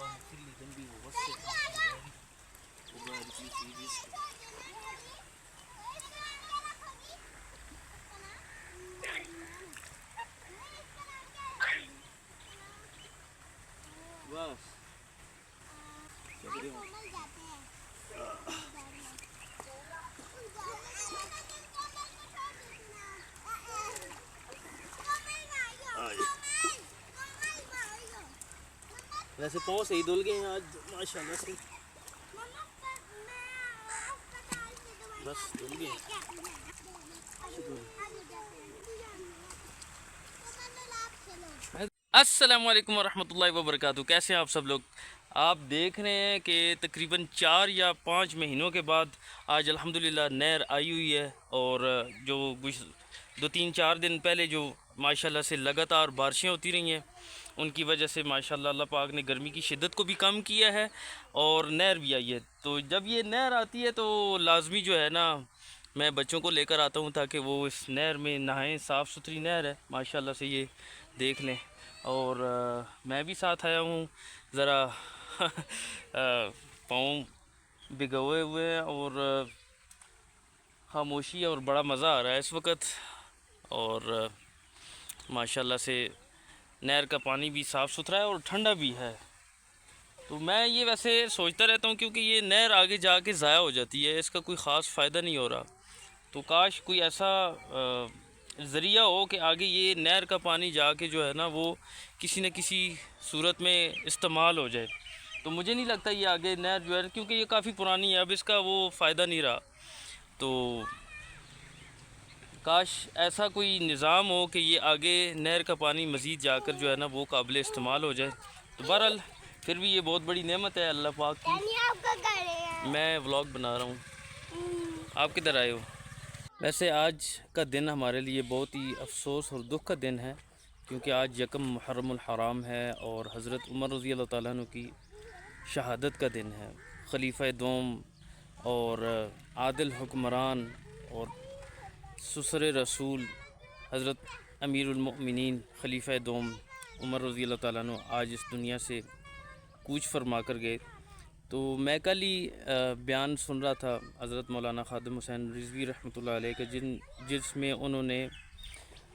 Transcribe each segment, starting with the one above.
مغفر لي ذنبي ووسع أمري وبارك لي في رزقي. بس ویسے پاؤں سے ہی دھل گئے ہیں آج ماشاءاللہ سے. بس دھل گئے. السلام علیکم ورحمۃ اللہ وبرکاتہ. کیسے ہیں آپ سب لوگ؟ آپ دیکھ رہے ہیں کہ تقریباً 4 یا 5 مہینوں کے بعد آج الحمدللہ نہر آئی ہوئی ہے. اور جو 2-3-4 دن پہلے جو ماشاءاللہ سے لگاتار بارشیں ہوتی رہی ہیں ان کی وجہ سے ماشاءاللہ اللہ پاک نے گرمی کی شدت کو بھی کم کیا ہے اور نہر بھی آئی ہے. تو جب یہ نہر آتی ہے تو لازمی جو ہے نا میں بچوں کو لے کر آتا ہوں تاکہ وہ اس نہر میں نہائیں. صاف ستھری نہر ہے ماشاءاللہ سے، یہ دیکھ لیں. اور میں بھی ساتھ آیا ہوں. ذرا پاؤں بھگوئے ہوئے ہیں اور خاموشی اور بڑا مزہ آ رہا ہے اس وقت. اور ماشاءاللہ سے نہر کا پانی بھی صاف ستھرا ہے اور ٹھنڈا بھی ہے. تو میں یہ ویسے سوچتا رہتا ہوں کیونکہ یہ نہر آگے جا کے ضائع ہو جاتی ہے، اس کا کوئی خاص فائدہ نہیں ہو رہا. تو کاش کوئی ایسا ذریعہ ہو کہ آگے یہ نہر کا پانی جا کے جو ہے نا وہ کسی نہ کسی صورت میں استعمال ہو جائے. تو مجھے نہیں لگتا یہ آگے نہر جو ہے، کیونکہ یہ کافی پرانی ہے، اب اس کا وہ فائدہ نہیں رہا. تو کاش ایسا کوئی نظام ہو کہ یہ آگے نہر کا پانی مزید جا کر جو ہے نا وہ قابل استعمال ہو جائے. تو بہرحال پھر بھی یہ بہت بڑی نعمت ہے اللہ پاک کی. میں ولاگ بنا رہا ہوں. آپ کدھر آئے ہو؟ ویسے آج کا دن ہمارے لیے بہت ہی افسوس اور دکھ کا دن ہے، کیونکہ آج 1 محرم الحرام ہے اور حضرت عمر رضی اللہ تعالیٰ عنہ کی شہادت کا دن ہے. خلیفہ دوم اور عادل حکمران اور سسر رسول حضرت امیر المؤمنین خلیفہ دوم عمر رضی اللہ تعالیٰ عنہ آج اس دنیا سے کوچ فرما کر گئے. تو میں کل ہی بیان سن رہا تھا حضرت مولانا خادم حسین رضوی رحمۃ اللہ علیہ کا، جس میں انہوں نے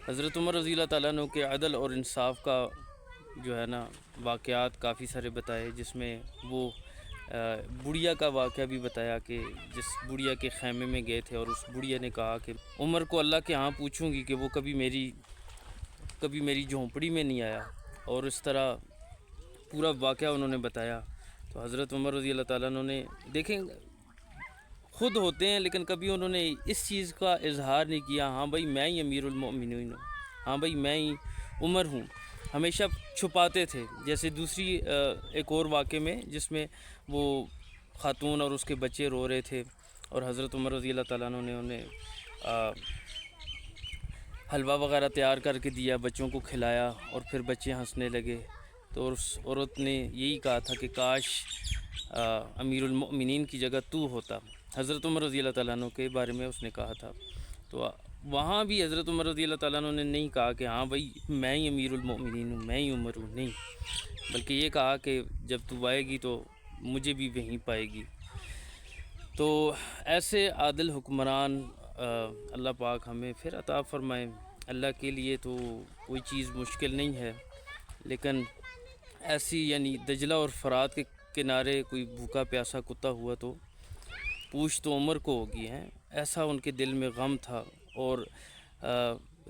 حضرت عمر رضی اللہ تعالیٰ عنہ کے عدل اور انصاف کا جو ہے نا واقعات کافی سارے بتائے، جس میں وہ بڑھیا کا واقعہ بھی بتایا کہ جس بڑھیا کے خیمے میں گئے تھے اور اس بڑھیا نے کہا کہ عمر کو اللہ کے ہاں پوچھوں گی کہ وہ کبھی میری جھونپڑی میں نہیں آیا. اور اس طرح پورا واقعہ انہوں نے بتایا. تو حضرت عمر رضی اللہ تعالیٰ عنہ نے دیکھیں خود ہوتے ہیں لیکن کبھی انہوں نے اس چیز کا اظہار نہیں کیا ہاں بھائی میں ہی امیر المؤمنین ہوں، ہاں بھائی میں ہی عمر ہوں. ہمیشہ چھپاتے تھے. جیسے دوسری ایک اور واقعے میں جس میں وہ خاتون اور اس کے بچے رو رہے تھے اور حضرت عمر رضی اللہ تعالیٰ عنہ نے انہیں حلوہ وغیرہ تیار کر کے دیا، بچوں کو کھلایا اور پھر بچے ہنسنے لگے. تو اس عورت نے یہی کہا تھا کہ کاش امیر المؤمنین کی جگہ تو ہوتا. حضرت عمر رضی اللہ تعالیٰ عنہ کے بارے میں اس نے کہا تھا. تو وہاں بھی حضرت عمر رضی اللہ تعالیٰ عنہ نے نہیں کہا کہ ہاں بھائی میں ہی امیر المؤمنین ہوں، میں ہی عمر ہوں، نہیں، بلکہ یہ کہا کہ جب تو آئے گی تو مجھے بھی وہیں پائے گی. تو ایسے عادل حکمران اللہ پاک ہمیں پھر عطا فرمائے. اللہ کے لیے تو کوئی چیز مشکل نہیں ہے، لیکن ایسی یعنی دجلہ اور فرات کے کنارے کوئی بھوکا پیاسا کتا ہوا تو پوچھ تو عمر کو ہوگی ہیں. ایسا ان کے دل میں غم تھا. اور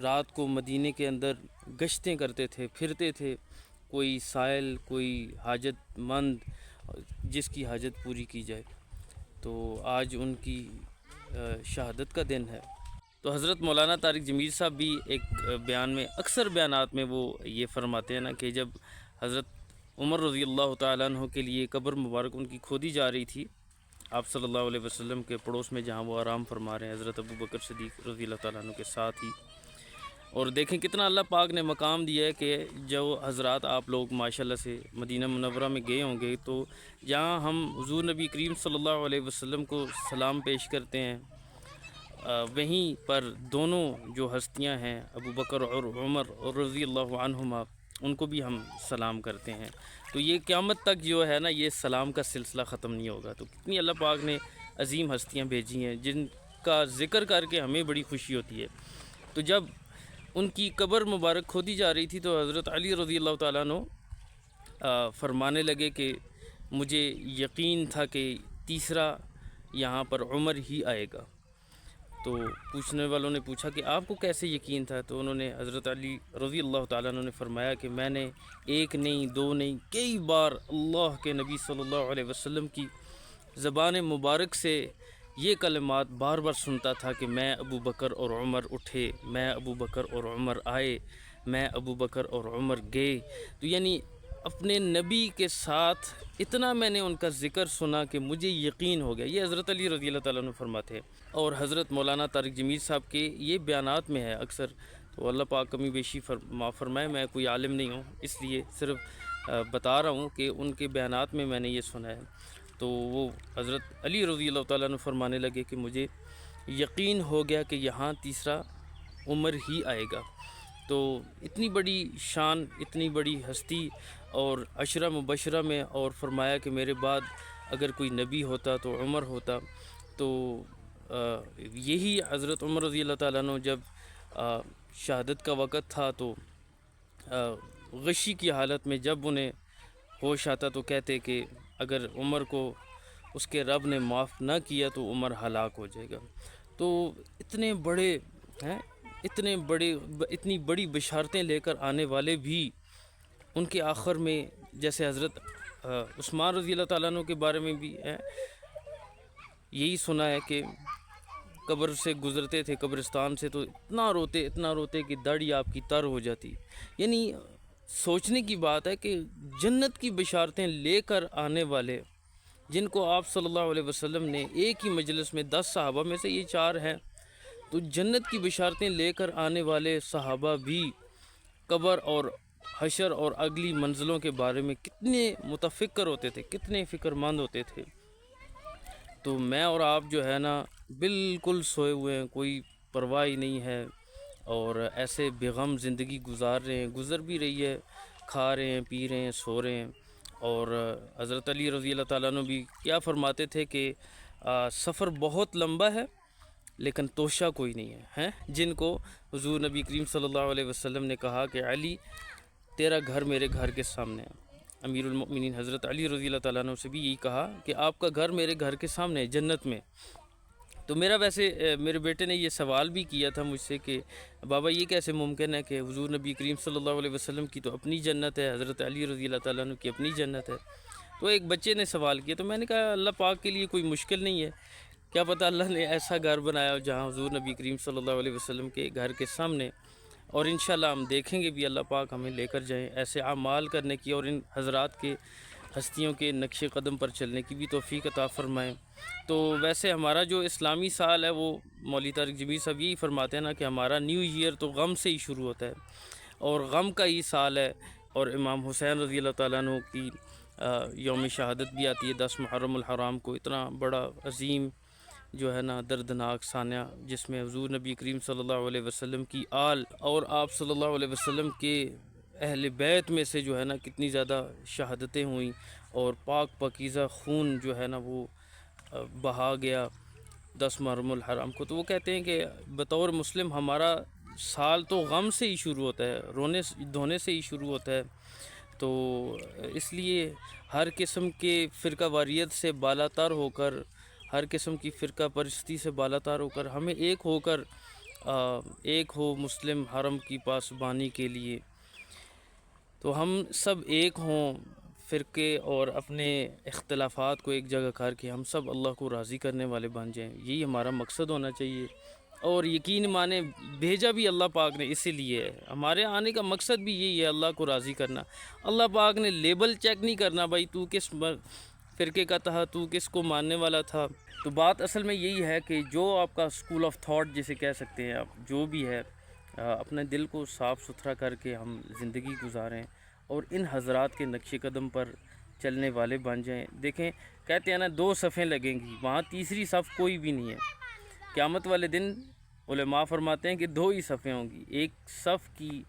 رات کو مدینے کے اندر گشتیں کرتے تھے، پھرتے تھے، کوئی سائل، کوئی حاجت مند جس کی حاجت پوری کی جائے. تو آج ان کی شہادت کا دن ہے. تو حضرت مولانا طارق جمیل صاحب بھی ایک بیان میں اکثر بیانات میں وہ یہ فرماتے ہیں نا کہ جب حضرت عمر رضی اللہ تعالیٰ عنہ کے لیے قبر مبارک ان کی کھودی جا رہی تھی آپ صلی اللہ علیہ وسلم کے پڑوس میں جہاں وہ آرام فرما رہے ہیں حضرت ابو بکر صدیق رضی اللہ تعالیٰ عنہ کے ساتھ ہی. اور دیکھیں کتنا اللہ پاک نے مقام دیا ہے کہ جو حضرات آپ لوگ ماشاءاللہ سے مدینہ منورہ میں گئے ہوں گے تو جہاں ہم حضور نبی کریم صلی اللہ علیہ وسلم کو سلام پیش کرتے ہیں، وہیں پر دونوں جو ہستیاں ہیں ابو بکر اور عمر اور رضی اللہ عنہما ان کو بھی ہم سلام کرتے ہیں. تو یہ قیامت تک جو ہے نا یہ سلام کا سلسلہ ختم نہیں ہوگا۔ تو کتنی اللہ پاک نے عظیم ہستیاں بھیجی ہیں جن کا ذکر کر کے ہمیں بڑی خوشی ہوتی ہے۔ تو جب ان کی قبر مبارک کھودی جا رہی تھی تو حضرت علی رضی اللہ تعالیٰ عنہ فرمانے لگے کہ مجھے یقین تھا کہ تیسرا یہاں پر عمر ہی آئے گا۔ تو پوچھنے والوں نے پوچھا کہ آپ کو کیسے یقین تھا؟ تو انہوں نے حضرت علی رضی اللہ تعالیٰ عنہ نے فرمایا کہ میں نے ایک نہیں دو نہیں کئی بار اللہ کے نبی صلی اللہ علیہ وسلم کی زبان مبارک سے یہ کلمات بار بار سنتا تھا کہ میں ابو بکر اور عمر اٹھے، میں ابو بکر اور عمر آئے، میں ابو بکر اور عمر گئے۔ تو یعنی اپنے نبی کے ساتھ اتنا میں نے ان کا ذکر سنا کہ مجھے یقین ہو گیا۔ یہ حضرت علی رضی اللہ تعالیٰ عنہ فرماتے ہیں۔ اور حضرت مولانا طارق جمیل صاحب کے یہ بیانات میں ہے اکثر، تو اللہ پاک کمی بیشی معاف فرمائے، میں کوئی عالم نہیں ہوں اس لیے صرف بتا رہا ہوں کہ ان کے بیانات میں نے یہ سنا ہے۔ تو وہ حضرت علی رضی اللہ تعالیٰ عنہ فرمانے لگے کہ مجھے یقین ہو گیا کہ یہاں تیسرا عمر ہی آئے گا۔ تو اتنی بڑی شان، اتنی بڑی ہستی، اور عشرہ مبشرہ میں اور فرمایا کہ میرے بعد اگر کوئی نبی ہوتا تو عمر ہوتا۔ تو یہی حضرت عمر رضی اللہ تعالیٰ عنہ جب شہادت کا وقت تھا تو غشی کی حالت میں جب انہیں ہوش آتا تو کہتے کہ اگر عمر کو اس کے رب نے معاف نہ کیا تو عمر ہلاک ہو جائے گا۔ تو اتنے بڑے ہیں، اتنی بڑی بشارتیں لے کر آنے والے بھی ان کے آخر میں، جیسے حضرت عثمان رضی اللہ تعالیٰ عنہ کے بارے میں بھی ہے، یہی سنا ہے کہ قبر سے گزرتے تھے، قبرستان سے، تو اتنا روتے کہ داڑھی آپ کی تر ہو جاتی۔ یعنی سوچنے کی بات ہے کہ جنت کی بشارتیں لے کر آنے والے، جن کو آپ صلی اللہ علیہ وسلم نے ایک ہی مجلس میں 10 صحابہ میں سے یہ 4 ہیں، تو جنت کی بشارتیں لے کر آنے والے صحابہ بھی قبر اور حشر اور اگلی منزلوں کے بارے میں کتنے متفکر ہوتے تھے، کتنے فکر مند ہوتے تھے۔ تو میں اور آپ جو ہے نا بالکل سوئے ہوئے ہیں، کوئی پرواہ ہی نہیں ہے، اور ایسے بے غم زندگی گزار رہے ہیں، گزر بھی رہی ہے، کھا رہے ہیں، پی رہے ہیں، سو رہے ہیں۔ اور حضرت علی رضی اللہ تعالیٰ عنہ بھی کیا فرماتے تھے کہ سفر بہت لمبا ہے لیکن توشہ کوئی نہیں ہے، جن کو حضور نبی کریم صلی اللہ علیہ وسلم نے کہا کہ علی تیرا گھر میرے گھر کے سامنے ہے۔ امیر المؤمنین حضرت علی رضی اللہ تعالیٰ عنہ سے بھی یہی کہا کہ آپ کا گھر میرے گھر کے سامنے ہے جنت میں۔ تو میرے بیٹے نے یہ سوال بھی کیا تھا مجھ سے کہ بابا یہ کیسے ممکن ہے کہ حضور نبی کریم صلی اللہ علیہ وسلم کی تو اپنی جنت ہے، حضرت علی رضی اللہ تعالیٰ عنہ کی اپنی جنت ہے۔ تو ایک بچے نے سوال کیا، تو میں نے کہا اللہ پاک کے لیے کوئی مشکل نہیں ہے، کیا پتہ اللہ نے ایسا گھر بنایا جہاں حضور نبی کریم صلی اللہ علیہ وسلم کے گھر کے سامنے، اور انشاءاللہ ہم دیکھیں گے بھی اللہ پاک ہمیں لے کر جائیں ایسے اعمال کرنے کی، اور ان حضرات کے ہستیوں کے نقش قدم پر چلنے کی بھی توفیق عطا فرمائیں۔ تو ویسے ہمارا جو اسلامی سال ہے وہ مولوی طارق جمیل صاحب یہی فرماتے ہیں نا کہ ہمارا نیو ایئر تو غم سے ہی شروع ہوتا ہے، اور غم کا ہی سال ہے۔ اور امام حسین رضی اللہ تعالیٰ عنہ کی یوم شہادت بھی آتی ہے 10 محرم الحرام کو، اتنا بڑا عظیم جو ہے نا دردناک سانحہ، جس میں حضور نبی کریم صلی اللہ علیہ وسلم کی آل اور آپ صلی اللہ علیہ وسلم کے اہل بیت میں سے جو ہے نا کتنی زیادہ شہادتیں ہوئیں، اور پاک پاکیزہ خون جو ہے نا وہ بہا گیا 10 محرم الحرام کو۔ تو وہ کہتے ہیں کہ بطور مسلم ہمارا سال تو غم سے ہی شروع ہوتا ہے، رونے دھونے سے ہی شروع ہوتا ہے۔ تو اس لیے ہر قسم کے فرقہ واریت سے بالا تر ہو کر، ہر قسم کی فرقہ پرستی سے بالا تر ہو کر، ہمیں ایک ہو کر ایک ہو مسلم حرم کی پاسبانی کے لیے، تو ہم سب ایک ہوں فرقے اور اپنے اختلافات کو ایک جگہ کر کے ہم سب اللہ کو راضی کرنے والے بن جائیں، یہی ہمارا مقصد ہونا چاہیے۔ اور یقین مانیں بھیجا بھی اللہ پاک نے اسی لیے ہے، ہمارے آنے کا مقصد بھی یہی ہے، اللہ کو راضی کرنا۔ اللہ پاک نے لیبل چیک نہیں کرنا بھائی تو کس فرقے کا تھا، تو کس کو ماننے والا تھا۔ تو بات اصل میں یہی ہے کہ جو آپ کا اسکول آف تھاٹ جسے کہہ سکتے ہیں آپ، جو بھی ہے، اپنے دل کو صاف ستھرا کر کے ہم زندگی گزاریں اور ان حضرات کے نقش قدم پر چلنے والے بن جائیں۔ دیکھیں کہتے ہیں نا 2 صفیں لگیں گی، وہاں تیسری صف کوئی بھی نہیں ہے۔ قیامت والے دن علماء فرماتے ہیں کہ 2 ہی صفیں ہوں گی، ایک صف کی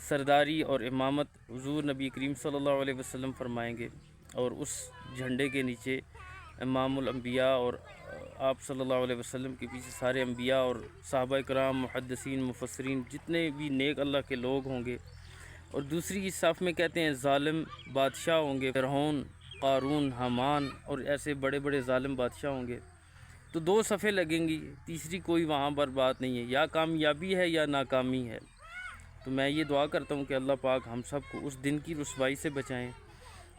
سرداری اور امامت حضور نبی کریم صلی اللہ علیہ وسلم فرمائیں گے، اور اس جھنڈے کے نیچے امام الانبیاء اور آپ صلی اللہ علیہ وسلم کے پیچھے سارے انبیاء اور صحابہ کرام، محدثین، مفسرین، جتنے بھی نیک اللہ کے لوگ ہوں گے، اور دوسری صف میں کہتے ہیں ظالم بادشاہ ہوں گے، فرعون، قارون، حامان اور ایسے بڑے بڑے ظالم بادشاہ ہوں گے، تو دو صفیں لگیں گی، تیسری کوئی وہاں پر بات نہیں ہے، یا کامیابی ہے یا ناکامی ہے۔ تو میں یہ دعا کرتا ہوں کہ اللہ پاک ہم سب کو اس دن کی رسوائی سے بچائیں،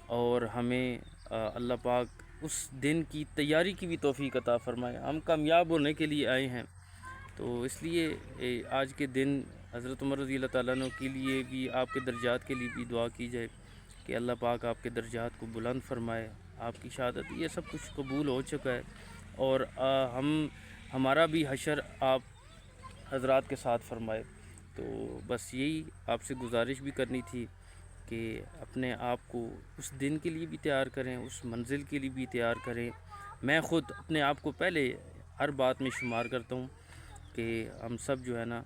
اور ہمیں اللہ پاک اس دن کی تیاری کی بھی توفیق عطا فرمائے۔ ہم کامیاب ہونے کے لیے آئے ہیں، تو اس لیے آج کے دن حضرت عمر رضی اللہ تعالیٰ عنہ کے لیے بھی، آپ کے درجات کے لیے بھی دعا کی جائے کہ اللہ پاک آپ کے درجات کو بلند فرمائے، آپ کی شہادت یہ سب کچھ قبول ہو چکا ہے، اور ہمارا بھی حشر آپ حضرات کے ساتھ فرمائے۔ تو بس یہی آپ سے گزارش بھی کرنی تھی کہ اپنے آپ کو اس دن کے لیے بھی تیار کریں، اس منزل کے لیے بھی تیار کریں۔ میں خود اپنے آپ کو پہلے ہر بات میں شمار کرتا ہوں کہ ہم سب جو ہے نا